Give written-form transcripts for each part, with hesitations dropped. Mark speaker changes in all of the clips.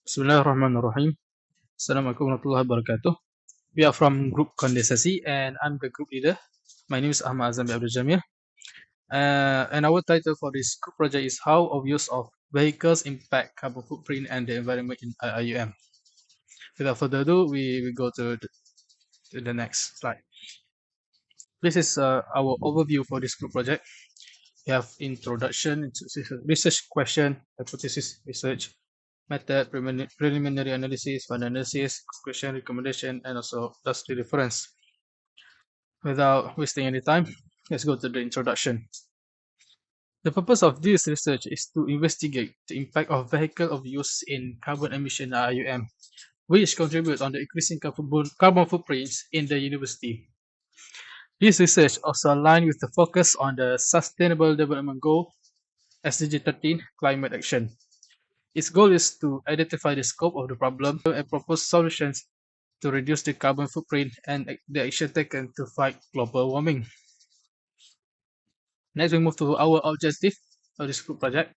Speaker 1: Bismillahirrahmanirrahim. Assalamualaikum warahmatullahi wabarakatuh. We are from group Kondensasi and I'm the group leader. My name is Ahmad Azam Abdul Jamil. And our title for this group project is How Overuse of Vehicles Impact Carbon Footprint and the Environment in IIUM. Without further ado, we go to the next slide. This is our overview for this group project. We have introduction, research question, hypothesis research, method, preliminary analysis, final analysis, conclusion, recommendation, and also industry reference. Without wasting any time, let's go to the introduction. The purpose of this research is to investigate the impact of vehicle overuse in carbon emission IUM, which contributes on the increasing carbon footprints in the university. This research also aligns with the focus on the Sustainable Development Goal SDG 13 climate action. Its goal is to identify the scope of the problem and propose solutions to reduce the carbon footprint and the action taken to fight global warming. Next, we move to our objective of this group project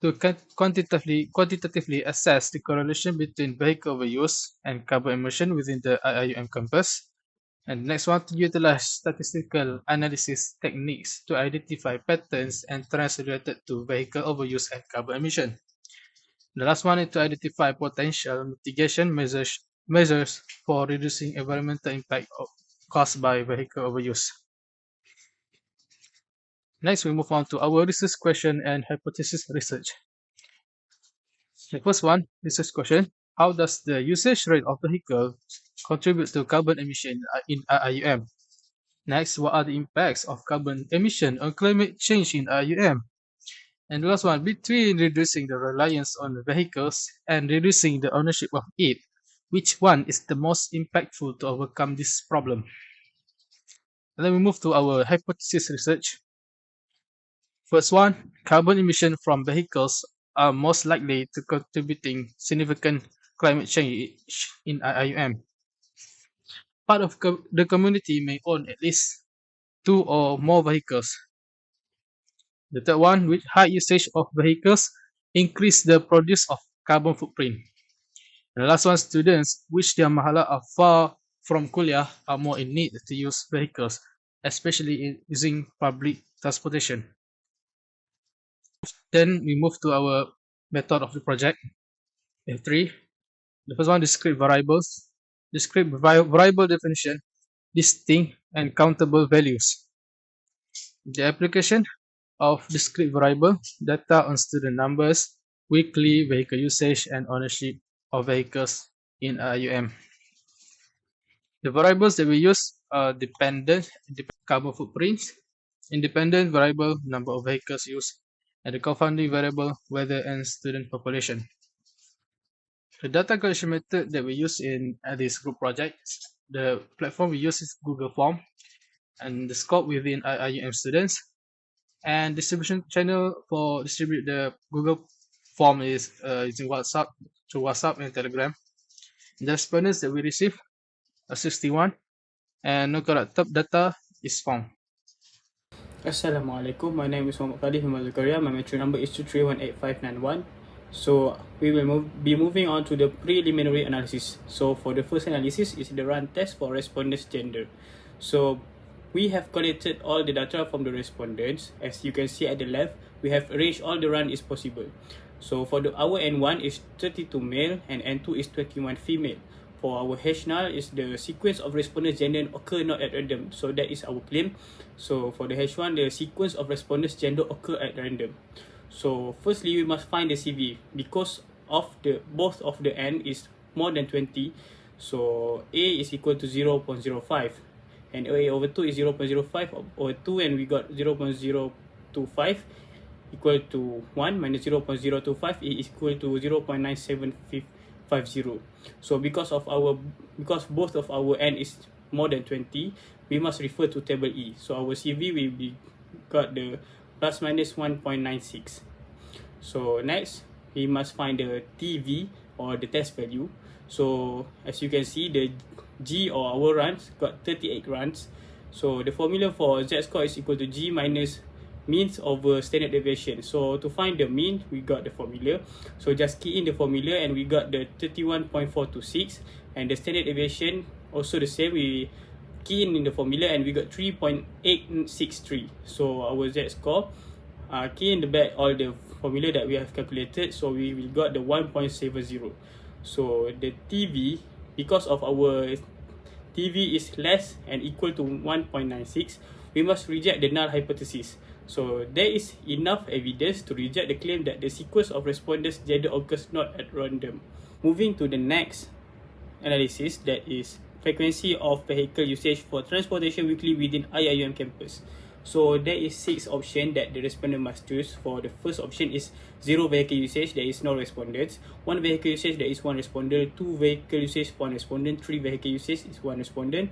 Speaker 1: to quantitatively assess the correlation between vehicle overuse and carbon emission within the IIUM campus. And next one, to utilize statistical analysis techniques to identify patterns and trends related to vehicle overuse and carbon emission. The last one is to identify potential mitigation measures for reducing environmental impact caused by vehicle overuse. Next, we move on to our research question and hypothesis research. The first one, research question: how does the usage rate of vehicle contribute to carbon emission in IUM? Next, what are the impacts of carbon emission on climate change in IUM? And the last one, between reducing the reliance on the vehicles and reducing the ownership of it, which one is the most impactful to overcome this problem? And then we move to our hypothesis research. First one, carbon emission from vehicles are most likely to contributing significant climate change in IIUM. Part of the community may own at least 2 or more vehicles. The third one, with high usage of vehicles, increase the produce of carbon footprint. And the last one, students which their mahala are far from kuliah are more in need to use vehicles, especially in using public transportation. Then we move to our method of the project. We have 3. The first one, discrete variables. Discrete variable definition, distinct and countable values. The application of discrete variable, data on student numbers, weekly vehicle usage, and ownership of vehicles in IUM. The variables that we use are dependent carbon footprints, independent variable, number of vehicles used, and the confounding variable, weather and student population. The data collection method that we use in this group project, the platform we use is Google Form, and the scope within IIUM students, and distribution channel for distribute the Google Form is using WhatsApp, through WhatsApp and Telegram. The respondents that we receive are 61, and no corrupt data is found.
Speaker 2: Assalamualaikum, my name is Muhammad Qadif Zakaria. My metro number is 2318591. So we will be moving on to the preliminary analysis. So for the first analysis is the run test for respondents' gender. So we have collected all the data from the respondents. As you can see at the left, we have arranged all the run is possible. So for our N1 is 32 male and N2 is 21 female. For our hash null is the sequence of respondents gender occur not at random. So that is our claim. So for the H1, the sequence of respondents gender occur at random. So firstly, we must find the CV because of the both of the N is more than 20. So A is equal to 0.05 and A over 2 is 0.05 over 2 and we got 0.025 equal to 1 minus 0.025 is equal to 0.97550. So because both of our N is more than 20, we must refer to table E. So our CV will be got the plus minus 1.96. So next, we must find the TV or the test value. So as you can see, the G or our runs got 38 runs. So the formula for Z score is equal to G minus means over standard deviation. So to find the mean, we got the formula. So just key in the formula and we got the 31.426, and the standard deviation also the same. We key in the formula and we got 3.863. So our Z score, key in the back all the formula that we have calculated, so we will got the 1.70. So the TV, because of our TV is less and equal to 1.96, we must reject the null hypothesis. So there is enough evidence to reject the claim that the sequence of respondents gender occurs not at random. Moving to the next analysis, that is frequency of vehicle usage for transportation weekly within IIUM campus. So there is 6 options that the respondent must choose. For the first option is 0 vehicle usage, there is no respondents. 1 vehicle usage, there is 1 respondent. 2 vehicle usage, 1 respondent. 3 vehicle usage is 1 respondent.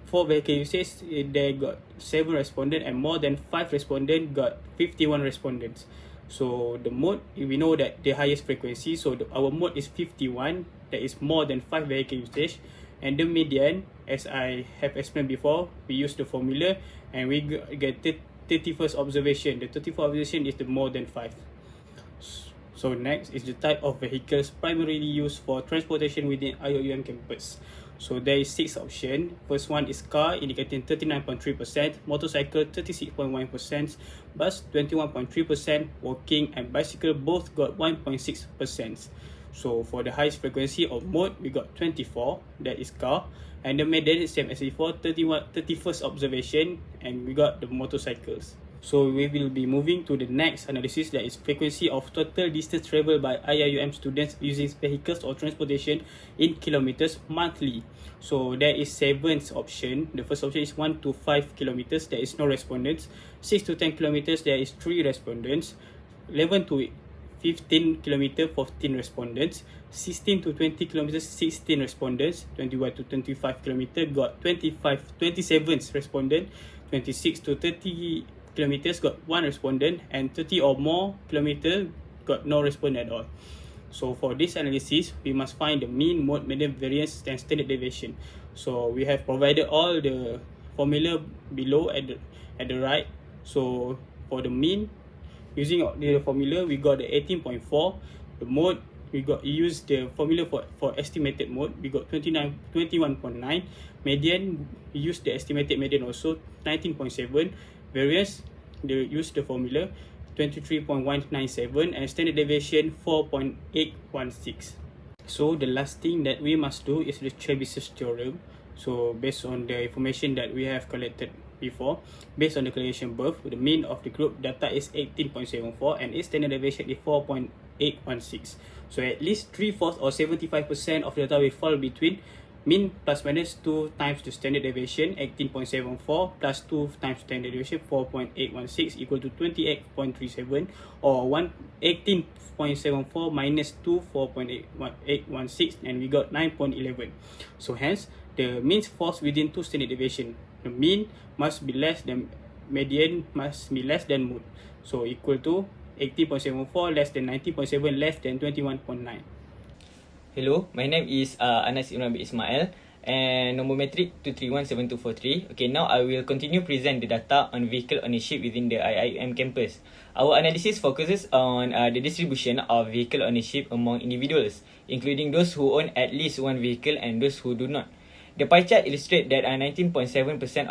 Speaker 2: 4 vehicle usage, they got 7 respondents, and more than 5 respondents got 51 respondents. So the mode, we know that the highest frequency, so our mode is 51, that is more than 5 vehicle usage. And the median, as I have explained before, we use the formula and we get 31st observation. The 31st observation is the more than 5. So next is the type of vehicles primarily used for transportation within IIUM campus. So there is 6 options. First one is car, indicating 39.3%, motorcycle 36.1%, bus 21.3%, walking and bicycle both got 1.6%. So for the highest frequency of mode, we got 24, that is car. And the median is same as before, 31st observation, and we got the motorcycles. So we will be moving to the next analysis, that is frequency of total distance traveled by IIUM students using vehicles or transportation in kilometers monthly. So there is 7 option. The first option is 1 to 5 kilometers, there is no respondents. 6 to 10 kilometers, there is 3 respondents. 11 to 15 kilometer, 14 respondents. 16 to 20 kilometers, 16 respondents. 21 to 25 kilometer got 27 respondent. 26 to 30 kilometers got 1 respondent, and 30 or more kilometer got no respondent at all. So for this analysis, we must find the mean, mode, median, variance and standard deviation. So we have provided all the formula below at the right. So for the mean, using the formula, we got the 18.4. The mode, we got use the formula for estimated mode, we got 21.9. Median, we use the estimated median also, 19.7. Variance, they use the formula 23.197, and standard deviation 4.816. So the last thing that we must do is the Chebyshev theorem. So based on the information that we have collected before, based on the calculation above, the mean of the group data is 18.74 and its standard deviation is 4.816. So at least 3/4 or 75% of the data will fall between mean plus minus 2 times the standard deviation, 18.74, plus 2 times standard deviation, 4.816, equal to 28.37, or 18.74 minus 2, 4.816, and we got 9.11. So hence, the mean falls within 2 standard deviation. The mean must be less than median, must be less than mode. So equal to 18.74 less than 19.7 less than 21.9.
Speaker 3: Hello, my name is Anas Ibn Abi Ismail and number metric 2317243. Okay, now I will continue present the data on vehicle ownership within the IIUM campus. Our analysis focuses on the distribution of vehicle ownership among individuals, including those who own at least one vehicle and those who do not. The pie chart illustrates that 19.7%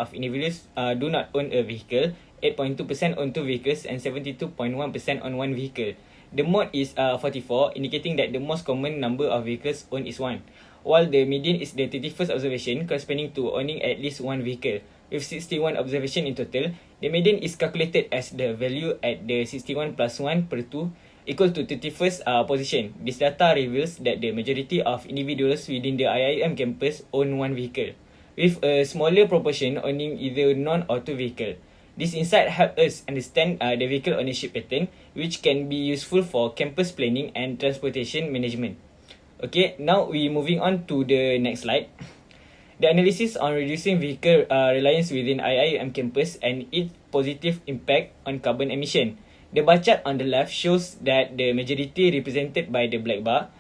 Speaker 3: of individuals do not own a vehicle, 8.2% own 2 vehicles, and 72.1% own 1 vehicle. The mode is 44, indicating that the most common number of vehicles owned is 1, while the median is the 31st observation, corresponding to owning at least 1 vehicle. With 61 observation in total, the median is calculated as the value at the 61 plus 1 per 2 equal to 31st position. This data reveals that the majority of individuals within the IIUM campus own 1 vehicle, with a smaller proportion owning either none or 2 vehicles. This insight helps us understand the vehicle ownership pattern, which can be useful for campus planning and transportation management. Okay, now we moving on to the next slide. The analysis on reducing vehicle reliance within IIUM campus and its positive impact on carbon emission. The bar chart on the left shows that the majority represented by the black bar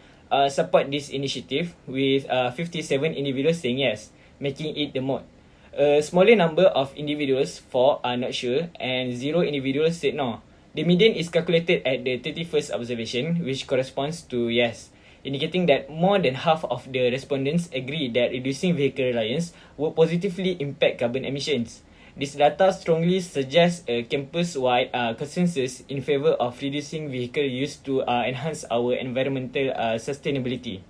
Speaker 3: support this initiative, with 57 individuals saying yes, making it the mode. A smaller number of individuals for are not sure and 0 individuals said no. The median is calculated at the 31st observation, which corresponds to yes, indicating that more than half of the respondents agree that reducing vehicle reliance would positively impact carbon emissions. This data strongly suggests a campus-wide consensus in favor of reducing vehicle use to enhance our environmental sustainability.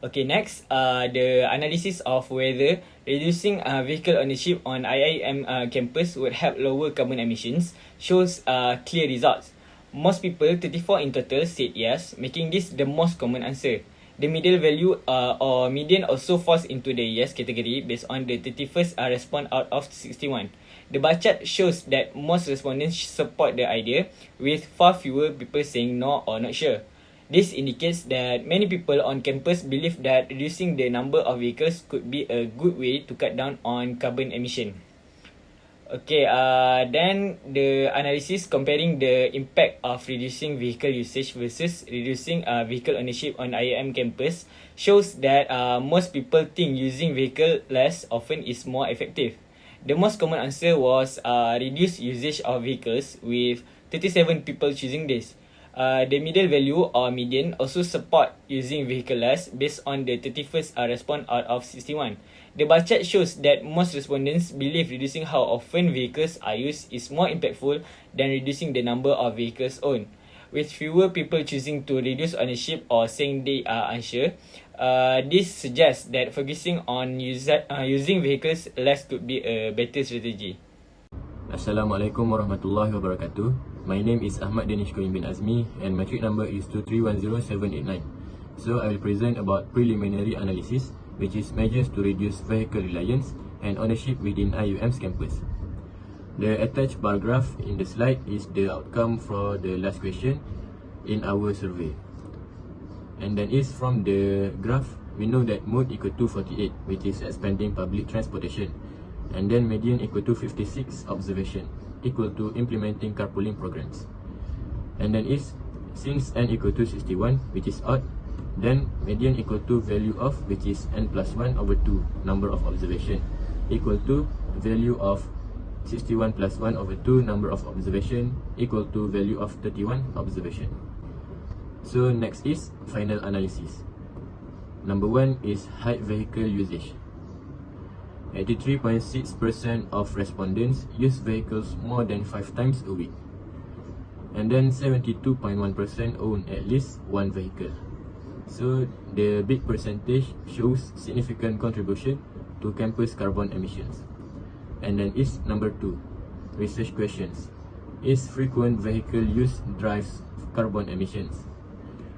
Speaker 3: Okay, next, the analysis of whether reducing vehicle ownership on IIUM campus would help lower carbon emissions shows clear results. Most people, 34 in total, said yes, making this the most common answer. The middle value or median also falls into the yes category based on the 31st response out of 61. The bar chart shows that most respondents support the idea, with far fewer people saying no or not sure. This indicates that many people on campus believe that reducing the number of vehicles could be a good way to cut down on carbon emission. Okay, then the analysis comparing the impact of reducing vehicle usage versus reducing vehicle ownership on IIM campus shows that most people think using vehicle less often is more effective. The most common answer was reduce usage of vehicles, with 37 people choosing this. The middle value or median also support using vehicle less based on the 31st response out of 61. The bar chart shows that most respondents believe reducing how often vehicles are used is more impactful than reducing the number of vehicles owned. With fewer people choosing to reduce ownership or saying they are unsure, this suggests that focusing on using vehicles less could be a better strategy.
Speaker 4: Assalamualaikum warahmatullahi wabarakatuh. My name is Ahmad Danish Koyin bin Azmi and my matric number is 2310789. So I will present about preliminary analysis, which is measures to reduce vehicle reliance and ownership within IIUM's campus. The attached bar graph in the slide is the outcome for the last question in our survey. And then is from the graph, we know that mode equal to 48, which is expanding public transportation. And then median equal to 56 observation, equal to implementing carpooling programs. And then is, since n equal to 61, which is odd, then median equal to value of, which is n plus 1 over 2 number of observation, equal to value of 61 plus 1 over 2 number of observation, equal to value of 31 observation. So next is final analysis. Number 1 is height vehicle usage. 83.6% of respondents use vehicles more than 5 times a week. And then 72.1% own at least one vehicle. So the big percentage shows significant contribution to campus carbon emissions. And then is number 2, research questions. Is frequent vehicle use drives carbon emissions?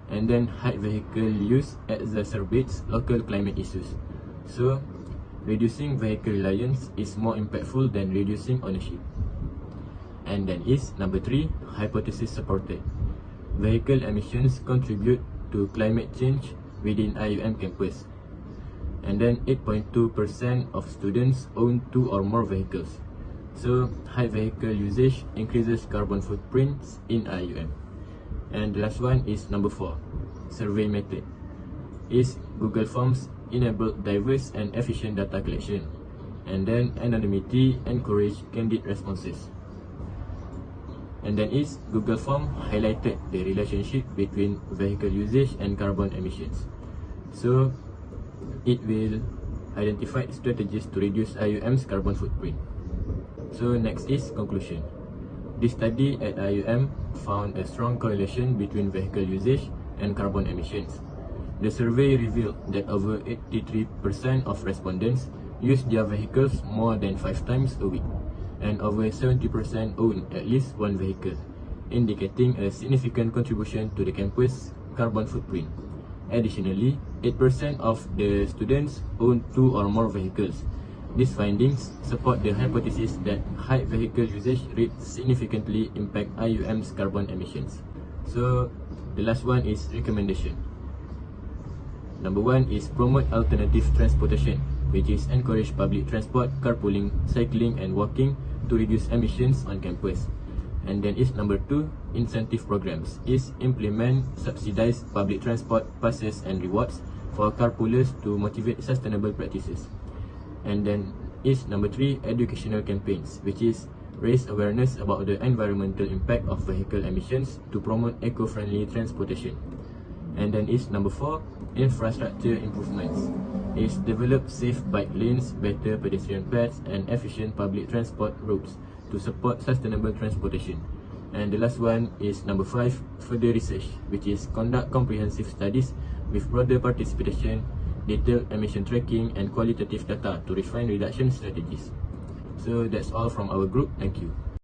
Speaker 4: And then height vehicle use exacerbates local climate issues. So reducing vehicle reliance is more impactful than reducing ownership. And then is number 3, hypothesis supported. Vehicle emissions contribute to climate change within IIUM campus. And then 8.2% of students own 2 or more vehicles. So high vehicle usage increases carbon footprints in IIUM. And the last one is number 4, survey method. Is Google Forms enable diverse and efficient data collection, and then anonymity encourage candid responses. And then is Google Form highlighted the relationship between vehicle usage and carbon emissions. So it will identify strategies to reduce IIUM's carbon footprint. So next is conclusion. This study at IIUM found a strong correlation between vehicle usage and carbon emissions. The survey revealed that over 83% of respondents use their vehicles more than 5 times a week, and over 70% own at least one vehicle, indicating a significant contribution to the campus carbon footprint. Additionally, 8% of the students own 2 or more vehicles. These findings support the hypothesis that high vehicle usage rates significantly impact IIUM's carbon emissions. So the last one is recommendation. Number 1 is promote alternative transportation, which is encourage public transport, carpooling, cycling and walking to reduce emissions on campus. And then is number 2, incentive programs, is implement subsidized public transport passes and rewards for carpoolers to motivate sustainable practices. And then is number 3, educational campaigns, which is raise awareness about the environmental impact of vehicle emissions to promote eco-friendly transportation. And then is number 4, infrastructure improvements, is develop safe bike lanes, better pedestrian paths and efficient public transport routes to support sustainable transportation. And the last one is number 5, further research, which is conduct comprehensive studies with broader participation, detailed emission tracking and qualitative data to refine reduction strategies. So that's all from our group. Thank you.